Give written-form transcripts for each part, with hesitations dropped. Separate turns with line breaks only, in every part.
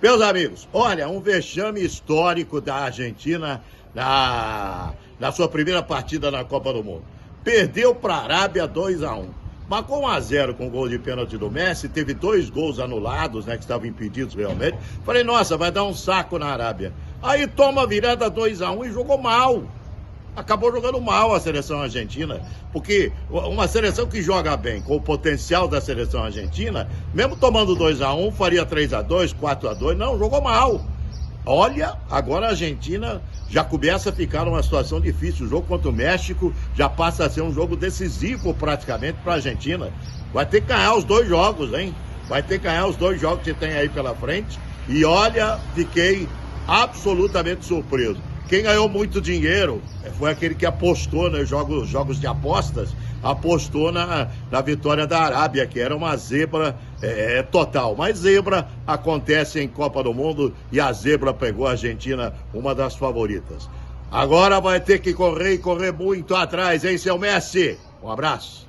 Meus amigos, olha, um vexame histórico da Argentina na sua primeira partida na Copa do Mundo. Perdeu para a Arábia 2-1. Marcou 1-0 com gol de pênalti do Messi, teve 2 gols anulados, né, que estavam impedidos realmente. Falei, nossa, vai dar um saco na Arábia. Aí toma a virada 2-1 e jogou mal. Acabou jogando mal a seleção argentina, porque uma seleção que joga bem, com o potencial da seleção argentina, mesmo tomando 2-1, faria 3-2, 4-2, não, jogou mal. Olha, agora a Argentina já começa a ficar numa situação difícil. O jogo contra o México já passa a ser um jogo decisivo praticamente para a Argentina. Vai ter que ganhar os 2 jogos, hein? Vai ter que ganhar os 2 jogos que tem aí pela frente. E olha, fiquei absolutamente surpreso. Quem ganhou muito dinheiro foi aquele que apostou nos jogos de apostas, apostou na vitória da Arábia, que era uma zebra total. Mas zebra acontece em Copa do Mundo e a zebra pegou a Argentina, uma das favoritas. Agora vai ter que correr e correr muito atrás, hein, seu Messi? Um abraço.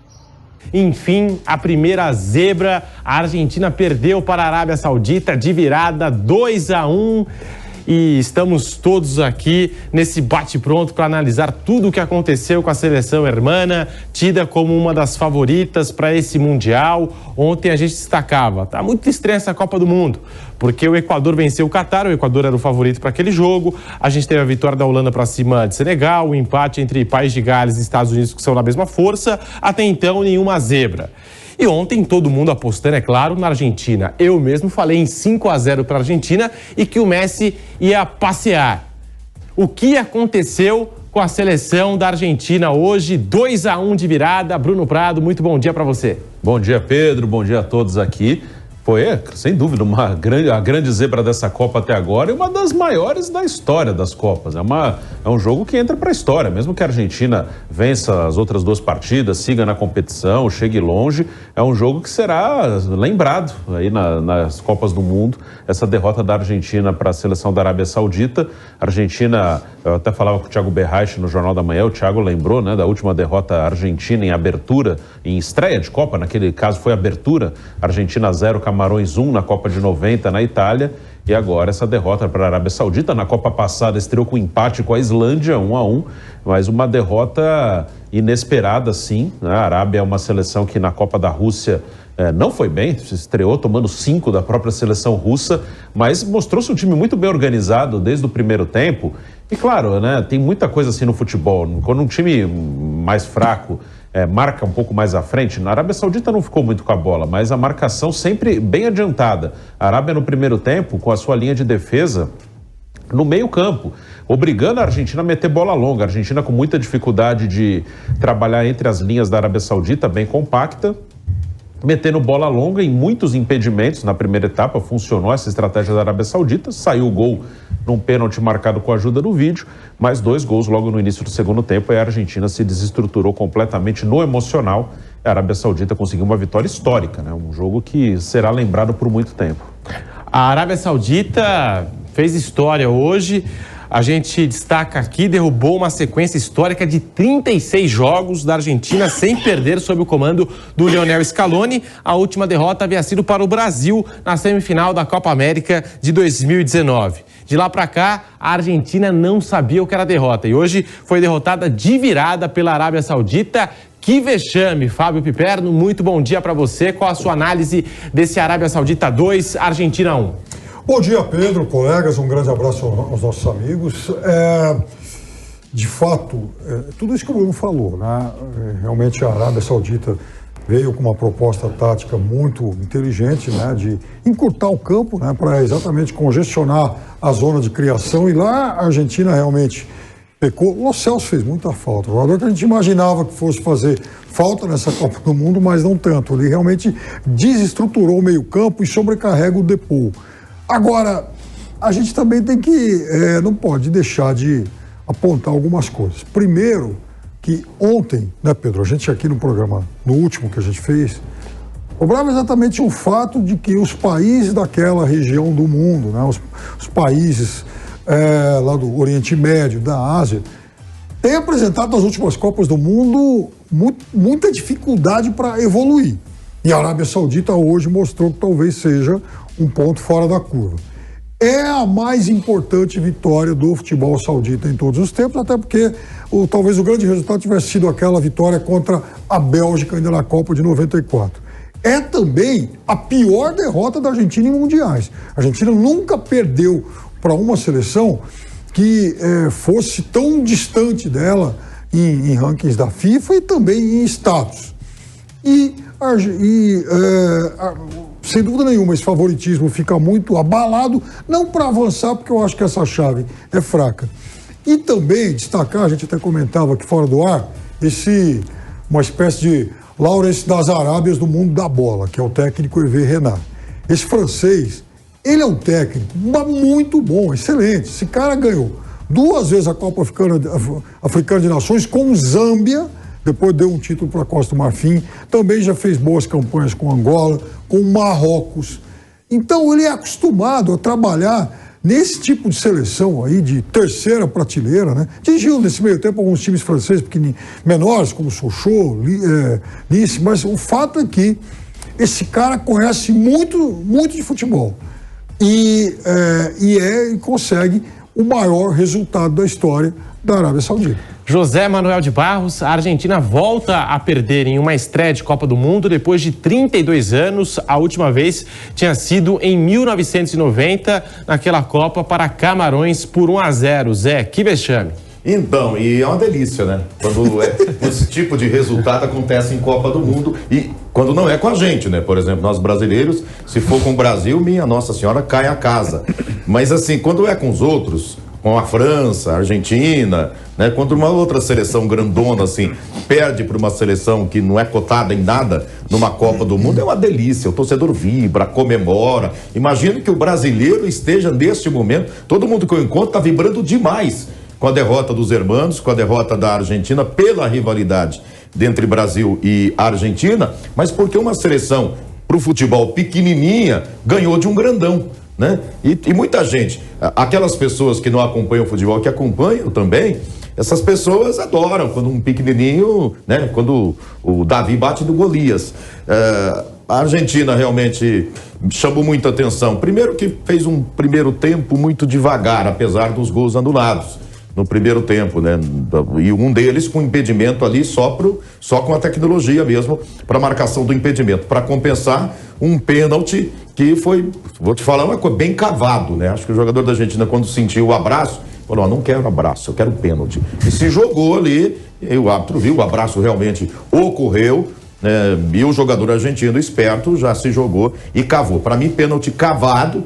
Enfim, a primeira zebra, a Argentina perdeu para a Arábia Saudita de virada 2-1. E estamos todos aqui nesse bate-pronto para analisar tudo o que aconteceu com a seleção hermana, tida como uma das favoritas para esse Mundial. Ontem a gente destacava, tá muito estranha essa Copa do Mundo, porque o Equador venceu o Catar, o Equador era o favorito para aquele jogo, a gente teve a vitória da Holanda para cima de Senegal, o empate entre País de Gales e Estados Unidos, que são da mesma força, até então nenhuma zebra. E ontem todo mundo apostando, é claro, na Argentina. Eu mesmo falei em 5-0 para a Argentina e que o Messi ia passear. O que aconteceu com a seleção da Argentina hoje? 2-1 de virada. Bruno Prado, muito bom dia para você.
Bom dia, Pedro. Bom dia a todos aqui. Foi, sem dúvida, a grande zebra dessa Copa até agora e uma das maiores da história das Copas. É um jogo que entra para a história. Mesmo que a Argentina vença as outras 2 partidas, siga na competição, chegue longe, é um jogo que será lembrado aí nas Copas do Mundo. Essa derrota da Argentina para a seleção da Arábia Saudita. A Argentina, eu até falava com o Thiago Berraich no Jornal da Manhã, o Thiago lembrou, né, da última derrota argentina em abertura, em estreia de Copa, naquele caso foi abertura, Argentina 0, Camarões 1 na Copa de 90 na Itália, e agora essa derrota para a Arábia Saudita. Na Copa passada estreou com empate com a Islândia, 1-1, mas uma derrota inesperada, sim. A Arábia é uma seleção que na Copa da Rússia não foi bem, se estreou tomando 5 da própria seleção russa, mas mostrou-se um time muito bem organizado desde o primeiro tempo. E claro, né, tem muita coisa assim no futebol, quando um time mais fraco marca um pouco mais à frente, na Arábia Saudita não ficou muito com a bola, mas a marcação sempre bem adiantada. A Arábia no primeiro tempo, com a sua linha de defesa no meio campo, obrigando a Argentina a meter bola longa. A Argentina com muita dificuldade de trabalhar entre as linhas da Arábia Saudita, bem compacta, metendo bola longa em muitos impedimentos. Na primeira etapa funcionou essa estratégia da Arábia Saudita, saiu o gol num pênalti marcado com a ajuda do vídeo, mais 2 gols logo no início do segundo tempo, e a Argentina se desestruturou completamente no emocional. A Arábia Saudita conseguiu uma vitória histórica, né? Um jogo que será lembrado por muito tempo.
A Arábia Saudita fez história hoje. A gente destaca aqui, derrubou uma sequência histórica de 36 jogos da Argentina sem perder sob o comando do Lionel Scaloni. A última derrota havia sido para o Brasil na semifinal da Copa América de 2019. De lá para cá, a Argentina não sabia o que era derrota e hoje foi derrotada de virada pela Arábia Saudita. Que vexame, Fábio Piperno, muito bom dia para você. Qual a sua análise desse Arábia Saudita 2, Argentina 1?
Bom dia, Pedro, colegas, um grande abraço aos nossos amigos. De fato, tudo isso que o Bruno falou, né? Realmente a Arábia Saudita veio com uma proposta tática muito inteligente, né? De encurtar o campo, né? Para exatamente congestionar a zona de criação, e lá a Argentina realmente pecou. O Lo Celso fez muita falta, o jogador que a gente imaginava que fosse fazer falta nessa Copa do Mundo, mas não tanto. Ele realmente desestruturou o meio campo e sobrecarrega o Depou. Agora, a gente também tem que, não pode deixar de apontar algumas coisas. Primeiro, que ontem, né, Pedro, a gente aqui no programa, no último que a gente fez, cobrava exatamente o fato de que os países daquela região do mundo, né, os países lá do Oriente Médio, da Ásia, têm apresentado nas últimas Copas do Mundo muita dificuldade para evoluir. E a Arábia Saudita hoje mostrou que talvez seja um ponto fora da curva. é a mais importante vitória do futebol saudita em todos os tempos, até porque talvez o grande resultado tivesse sido aquela vitória contra a Bélgica ainda na Copa de 94. É também a pior derrota da Argentina em mundiais. A Argentina nunca perdeu para uma seleção que fosse tão distante dela em rankings da FIFA e também em status. Sem dúvida nenhuma, esse favoritismo fica muito abalado, não para avançar, porque eu acho que essa chave é fraca. E também destacar, a gente até comentava aqui fora do ar, uma espécie de Lawrence das Arábias do mundo da bola, que é o técnico Hervé Renard. Esse francês, ele é um técnico muito bom, excelente. Esse cara ganhou 2 vezes a Copa Africana de Nações com Zâmbia, depois deu um título para a Costa do Marfim, também já fez boas campanhas com Angola, com Marrocos. Então ele é acostumado a trabalhar nesse tipo de seleção aí, de terceira prateleira, né? Dirigiu nesse meio tempo alguns times franceses menores, como Sochaux, Nice, mas o fato é que esse cara conhece muito de futebol e consegue o maior resultado da história da Arábia Saudita.
José Manuel de Barros, a Argentina volta a perder em uma estreia de Copa do Mundo depois de 32 anos. A última vez tinha sido em 1990, naquela Copa para Camarões por 1-0. Zé, que vexame.
Então, e é uma delícia, né? Quando esse tipo de resultado acontece em Copa do Mundo e quando não é com a gente, né? Por exemplo, nós brasileiros, se for com o Brasil, minha Nossa Senhora, cai a casa. Mas assim, quando é com os outros, com a França, a Argentina, né? Quando uma outra seleção grandona, assim, perde para uma seleção que não é cotada em nada numa Copa do Mundo, é uma delícia. O torcedor vibra, comemora. Imagino que o brasileiro esteja neste momento, todo mundo que eu encontro está vibrando demais com a derrota dos hermanos, com a derrota da Argentina, pela rivalidade entre Brasil e Argentina, mas porque uma seleção pro futebol pequenininha ganhou de um grandão, né? E muita gente, aquelas pessoas que não acompanham o futebol, que acompanham também, essas pessoas adoram quando um pequenininho, né? Quando o Davi bate no Golias. A Argentina realmente chamou muita atenção. Primeiro que fez um primeiro tempo muito devagar, apesar dos gols anulados no primeiro tempo, né? E um deles com impedimento ali só com a tecnologia mesmo, para marcação do impedimento, para compensar um pênalti que foi, vou te falar uma coisa, bem cavado, né? Acho que o jogador da Argentina, quando sentiu o abraço, falou, não quero abraço, eu quero pênalti. E se jogou ali, e o árbitro viu, o abraço realmente ocorreu, e o jogador argentino esperto já se jogou e cavou. Para mim, pênalti cavado,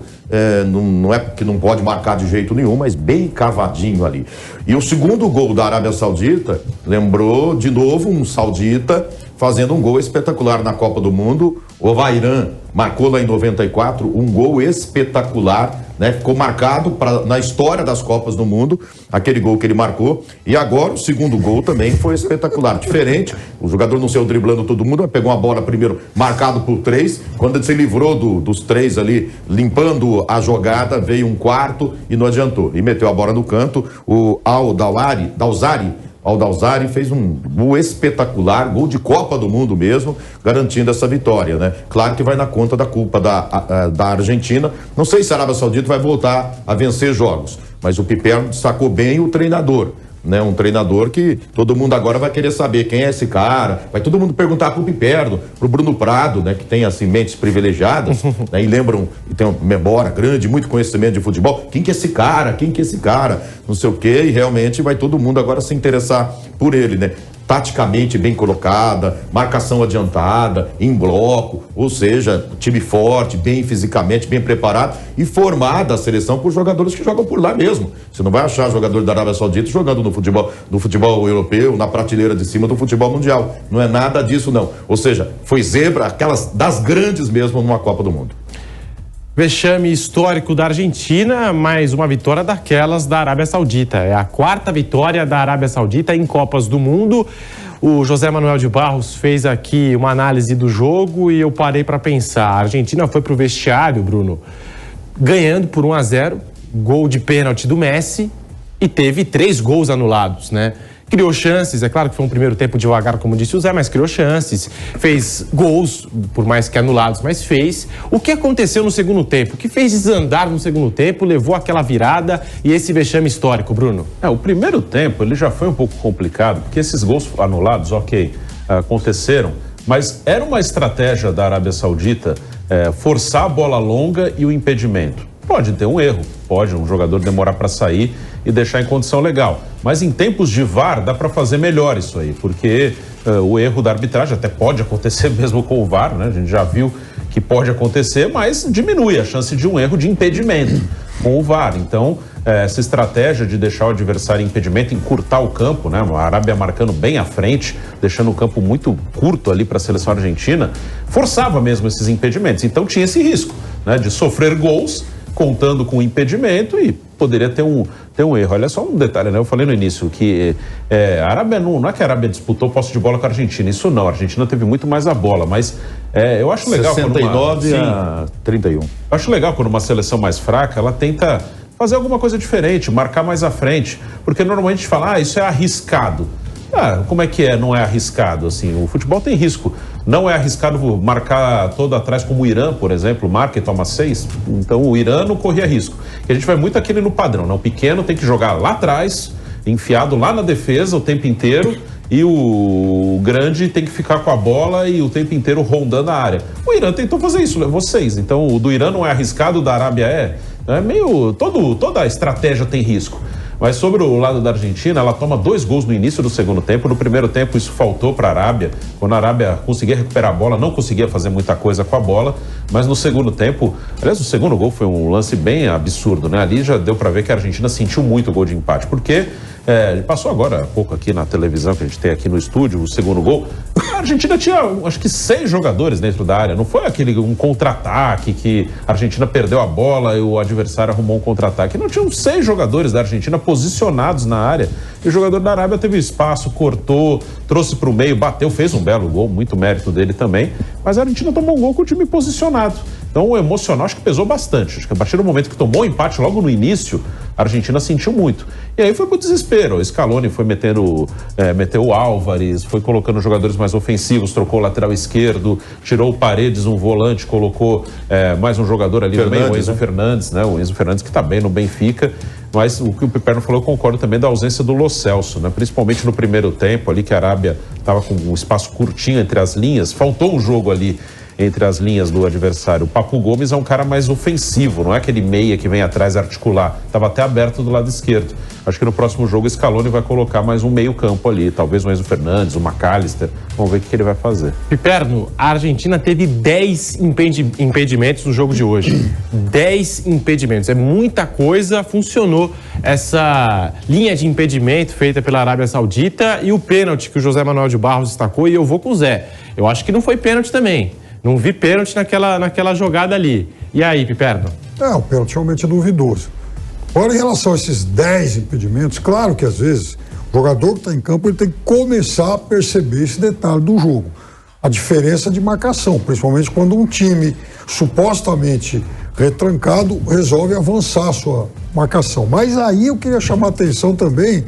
não é que não pode marcar de jeito nenhum, mas bem cavadinho ali. E o segundo gol da Arábia Saudita lembrou de novo um saudita fazendo um gol espetacular na Copa do Mundo. O Vairan marcou lá em 94 um gol espetacular, né? Ficou marcado na história das Copas do Mundo, aquele gol que ele marcou. E agora o segundo gol também foi espetacular. Diferente, o jogador não saiu driblando todo mundo, mas pegou uma bola primeiro marcado por 3. Quando ele se livrou dos 3 ali, limpando a jogada, veio um quarto e não adiantou. E meteu a bola no canto. O Al-Dawsari fez um gol espetacular, gol de Copa do Mundo mesmo, garantindo essa vitória, né? Claro que vai na conta da culpa da Argentina. Não sei se a Arábia Saudita vai voltar a vencer jogos, mas o Piperno destacou bem o treinador, né? Um treinador que todo mundo agora vai querer saber quem é esse cara, vai todo mundo perguntar pro Piperno, pro Bruno Prado, né? Que tem assim mentes privilegiadas, né? E lembram, e tem uma memória grande, muito conhecimento de futebol, quem que é esse cara, não sei o quê, e realmente vai todo mundo agora se interessar por ele, né? Taticamente bem colocada, marcação adiantada, em bloco, ou seja, time forte, bem fisicamente, bem preparado e formada a seleção por jogadores que jogam por lá mesmo. Você não vai achar jogador da Arábia Saudita jogando no futebol europeu, na prateleira de cima do futebol mundial. Não é nada disso, não. Ou seja, foi zebra, aquelas das grandes mesmo numa Copa do Mundo.
Vexame histórico da Argentina, mais uma vitória daquelas da Arábia Saudita. É a 4ª vitória da Arábia Saudita em Copas do Mundo. O José Manuel de Barros fez aqui uma análise do jogo e eu parei para pensar. A Argentina foi pro vestiário, Bruno, ganhando por 1-0, gol de pênalti do Messi e teve 3 gols anulados, né? criou chances, é claro que foi um primeiro tempo devagar, como disse o Zé, mas criou chances, fez gols, por mais que anulados, mas fez. O que aconteceu no segundo tempo? O que fez desandar no segundo tempo, levou aquela virada e esse vexame histórico, Bruno?
O primeiro tempo ele já foi um pouco complicado, porque esses gols anulados, ok, aconteceram, mas era uma estratégia da Arábia Saudita forçar a bola longa e o impedimento. Pode ter um erro, pode um jogador demorar para sair e deixar em condição legal, mas em tempos de VAR dá para fazer melhor isso aí, porque o erro da arbitragem até pode acontecer mesmo com o VAR, né? A gente já viu que pode acontecer, mas diminui a chance de um erro de impedimento com o VAR. Então, essa estratégia de deixar o adversário em impedimento, encurtar o campo, né? A Arábia marcando bem à frente, deixando o campo muito curto ali para a seleção argentina, forçava mesmo esses impedimentos. Então tinha esse risco, né? De sofrer gols contando com impedimento e poderia ter um erro. Olha só um detalhe, né? Eu falei no início que a Arábia não é que a Arábia disputou posse de bola com a Argentina, isso não, a Argentina teve muito mais a bola, mas eu acho legal
69 a 31.
Eu acho legal quando uma seleção mais fraca, ela tenta fazer alguma coisa diferente, marcar mais à frente, porque normalmente a gente fala, isso é arriscado. Como é que não é arriscado? Assim, o futebol tem risco. Não é arriscado marcar todo atrás, como o Irã, por exemplo, marca e toma 6. Então o Irã não corria risco. E a gente vai muito aquele no padrão, né? O pequeno tem que jogar lá atrás, enfiado lá na defesa o tempo inteiro, e o grande tem que ficar com a bola e o tempo inteiro rondando a área. O Irã tentou fazer isso, levou 6. Então o do Irã não é arriscado, o da Arábia é meio... Toda a estratégia tem risco. Mas sobre o lado da Argentina, ela toma 2 gols no início do segundo tempo. No primeiro tempo isso faltou para a Arábia. Quando a Arábia conseguia recuperar a bola, não conseguia fazer muita coisa com a bola. Mas no segundo tempo, aliás, o segundo gol foi um lance bem absurdo, né? Ali já deu para ver que a Argentina sentiu muito o gol de empate, porque passou agora há pouco aqui na televisão que a gente tem aqui no estúdio, o segundo gol. A Argentina tinha, acho que 6 jogadores dentro da área. Não foi um contra-ataque que a Argentina perdeu a bola e o adversário arrumou um contra-ataque. Não, tinham 6 jogadores da Argentina posicionados na área. E o jogador da Arábia teve espaço, cortou, trouxe para o meio, bateu, fez um belo gol, muito mérito dele também. Mas a Argentina tomou um gol com o time posicionado. Então o emocional acho que pesou bastante. Acho que a partir do momento que tomou o empate logo no início, a Argentina sentiu muito. E aí foi pro desespero. O Scaloni foi meteu o Álvares, foi colocando jogadores mais ofensivos, trocou o lateral esquerdo, tirou o Paredes, um volante, colocou mais um jogador ali também, o Enzo Fernandes, né? O Enzo Fernandes que está bem no Benfica. Mas o que o Piperno falou, eu concordo também da ausência do Lo Celso, né? Principalmente no primeiro tempo ali, que a Arábia estava com um espaço curtinho entre as linhas, faltou um jogo ali entre as linhas do adversário. O Papu Gomes é um cara mais ofensivo, não é aquele meia que vem atrás articular. Estava até aberto do lado esquerdo. Acho que no próximo jogo o Scaloni vai colocar mais um meio campo ali, talvez o Enzo Fernandes, o McAllister. Vamos ver o que ele vai fazer.
Piperno, a Argentina teve 10 impedimentos no jogo de hoje. 10 impedimentos. É muita coisa. Funcionou essa linha de impedimento feita pela Arábia Saudita e o pênalti que o José Manuel de Barros destacou, e eu vou com o Zé. Eu acho que não foi pênalti também. Não vi pênalti naquela jogada ali. E aí, Piperno?
O pênalti realmente é duvidoso. Agora, em relação a esses 10 impedimentos, claro que às vezes o jogador que está em campo ele tem que começar a perceber esse detalhe do jogo. A diferença de marcação, principalmente quando um time supostamente retrancado resolve avançar a sua marcação. Mas aí eu queria chamar a atenção também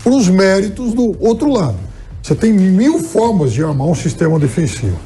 para os méritos do outro lado. Você tem 1000 formas de armar um sistema defensivo.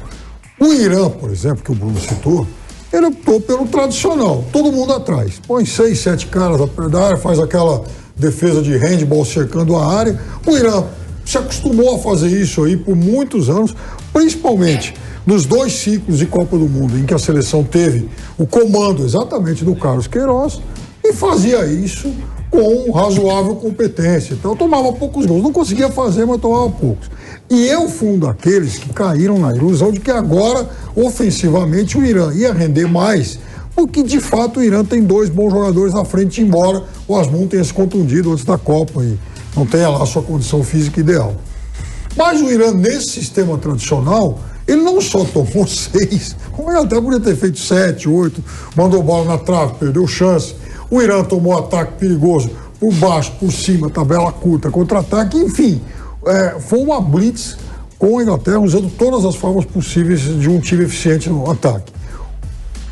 O Irã, por exemplo, que o Bruno citou, ele optou pelo tradicional, todo mundo atrás. Põe 6, 7 caras da área, faz aquela defesa de handball cercando a área. O Irã se acostumou a fazer isso aí por muitos anos, principalmente nos 2 ciclos de Copa do Mundo, em que a seleção teve o comando exatamente do Carlos Queiroz, e fazia isso com razoável competência. Então tomava poucos gols, não conseguia fazer, mas tomava poucos. E eu fui um daqueles que caíram na ilusão de que agora, ofensivamente, o Irã ia render mais, porque de fato o Irã tem 2 bons jogadores na frente, embora o Asmun tenha se contundido antes da Copa e não tenha lá a sua condição física ideal. Mas o Irã, nesse sistema tradicional, ele não só tomou 6, como ele até podia ter feito 7, 8, mandou bola na trave, perdeu chance. O Irã tomou ataque perigoso por baixo, por cima, tabela curta, contra-ataque, enfim. Foi uma blitz com a Inglaterra usando todas as formas possíveis de um time eficiente no ataque.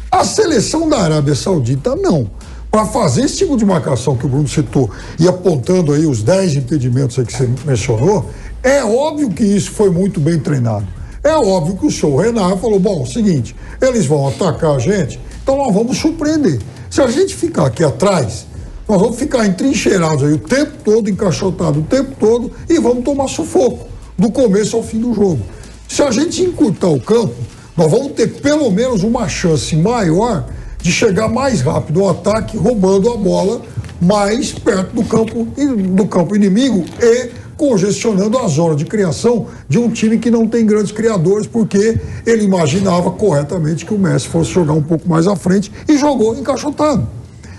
A seleção da Arábia Saudita não. para fazer esse tipo de marcação que o Bruno citou e apontando aí os 10 impedimentos aí que você mencionou, é óbvio que isso foi muito bem treinado. É óbvio que o senhor Renan falou, bom, é o seguinte, eles vão atacar a gente, então nós vamos surpreender. Se a gente ficar aqui atrás, nós vamos ficar entrincheirados aí o tempo todo, encaixotados o tempo todo e vamos tomar sufoco, do começo ao fim do jogo. Se a gente encurtar o campo, nós vamos ter pelo menos uma chance maior de chegar mais rápido ao ataque, roubando a bola mais perto do campo inimigo e congestionando a zona de criação de um time que não tem grandes criadores, porque ele imaginava corretamente que o Messi fosse jogar um pouco mais à frente e jogou encaixotado.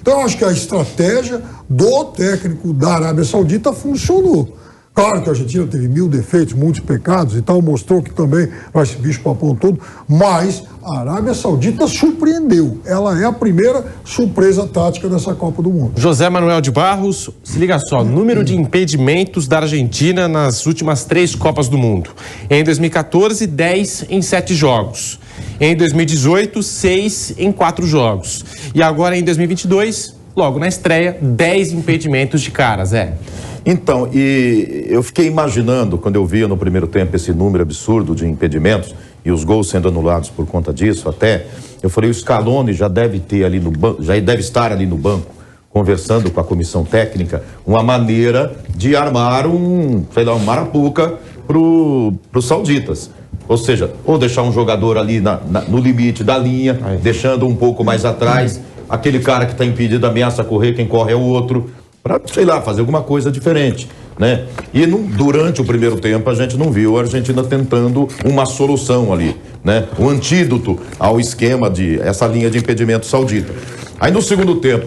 Então eu acho que a estratégia do técnico da Arábia Saudita funcionou. Claro que a Argentina teve 1000 defeitos, muitos pecados e tal, mostrou que também vai esse bicho-papão todo, mas a Arábia Saudita surpreendeu. Ela é a primeira surpresa tática dessa Copa do Mundo.
José Manuel de Barros, se liga só, número de impedimentos da Argentina nas últimas 3 Copas do Mundo. Em 2014, 10 em 7 jogos. Em 2018, 6 em 4 jogos. E agora em 2022, logo na estreia, 10 impedimentos de cara, Zé.
Então, e eu fiquei imaginando, quando eu via no primeiro tempo esse número absurdo de impedimentos e os gols sendo anulados por conta disso, até, eu falei, o Scaloni já deve ter ali no banco, já deve estar ali no banco, conversando com a comissão técnica, uma maneira de armar uma marapuca pros sauditas. Ou seja, ou deixar um jogador ali no limite da linha, deixando um pouco mais atrás, aquele cara que está impedido ameaça correr, quem corre é o outro, para, sei lá, fazer alguma coisa diferente, né? E durante o primeiro tempo a gente não viu a Argentina tentando uma solução ali, né? O antídoto ao esquema essa linha de impedimento saudita. Aí no segundo tempo,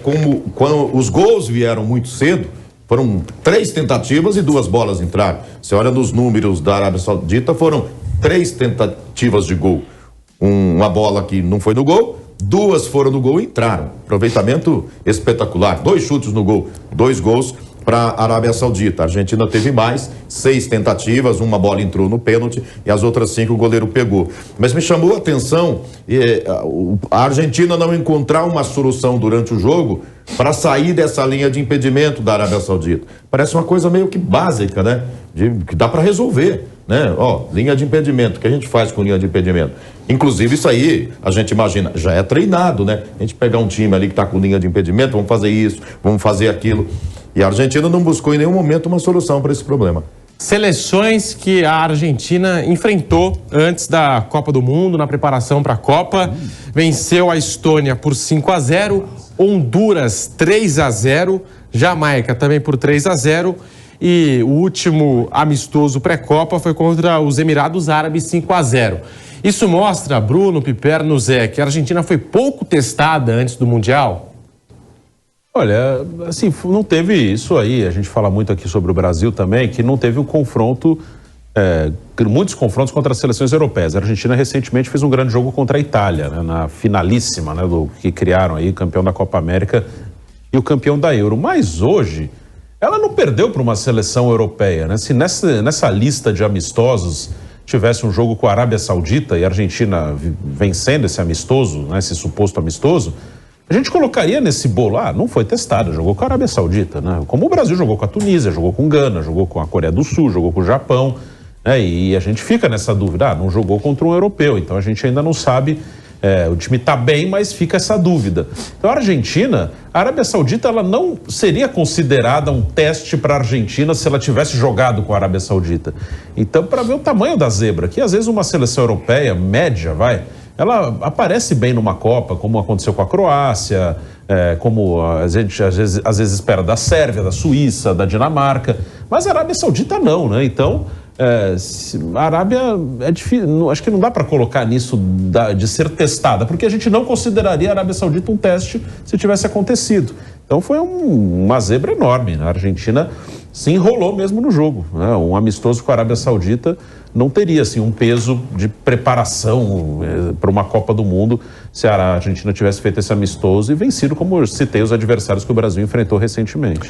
quando os gols vieram muito cedo, foram 3 tentativas e 2 bolas entraram. Você olha nos números da Arábia Saudita, foram 3 tentativas de gol. Uma bola que não foi no gol, 2 foram no gol e entraram. Aproveitamento espetacular. 2 chutes no gol, 2 gols para a Arábia Saudita. A Argentina teve mais, 6 tentativas, uma bola entrou no pênalti e as outras 5 o goleiro pegou. Mas me chamou a atenção a Argentina não encontrar uma solução durante o jogo para sair dessa linha de impedimento da Arábia Saudita. Parece uma coisa meio que básica, né? Que dá para resolver, né? Linha de impedimento, o que a gente faz com linha de impedimento? Inclusive isso aí, a gente imagina, já é treinado, né? A gente pegar um time ali que está com linha de impedimento, vamos fazer isso, vamos fazer aquilo. E a Argentina não buscou em nenhum momento uma solução para esse problema.
Seleções que a Argentina enfrentou antes da Copa do Mundo, na preparação para a Copa. Venceu a Estônia por 5-0, Honduras 3-0, Jamaica também por 3-0. E o último amistoso pré-Copa foi contra os Emirados Árabes 5-0. Isso mostra, Bruno, Piperno, Zé, que a Argentina foi pouco testada antes do Mundial?
Olha, assim, não teve isso aí, a gente fala muito aqui sobre o Brasil também, que não teve o confronto, muitos confrontos contra as seleções europeias. A Argentina recentemente fez um grande jogo contra a Itália, né, na finalíssima, né, do que criaram aí, campeão da Copa América e o campeão da Euro. Mas hoje, ela não perdeu para uma seleção europeia, né? Se nessa lista de amistosos tivesse um jogo com a Arábia Saudita e a Argentina vencendo esse amistoso, né, esse suposto amistoso, a gente colocaria nesse bolo, não foi testada, jogou com a Arábia Saudita, né? Como o Brasil jogou com a Tunísia, jogou com Gana, jogou com a Coreia do Sul, jogou com o Japão, né? E a gente fica nessa dúvida, não jogou contra um europeu, então a gente ainda não sabe, o time tá bem, mas fica essa dúvida. Então a Argentina, a Arábia Saudita, ela não seria considerada um teste para a Argentina se ela tivesse jogado com a Arábia Saudita. Então, para ver o tamanho da zebra, que às vezes uma seleção europeia, média, ela aparece bem numa Copa, como aconteceu com a Croácia, como a gente às vezes espera da Sérvia, da Suíça, da Dinamarca, mas a Arábia Saudita não, né? Então, a Arábia é difícil, acho que não dá para colocar nisso de ser testada, porque a gente não consideraria a Arábia Saudita um teste se tivesse acontecido. Então foi uma zebra enorme, né? A Argentina se enrolou mesmo no jogo, né? Um amistoso com a Arábia Saudita não teria assim, um peso de preparação para uma Copa do Mundo se a Argentina tivesse feito esse amistoso e vencido, como eu citei, os adversários que o Brasil enfrentou recentemente.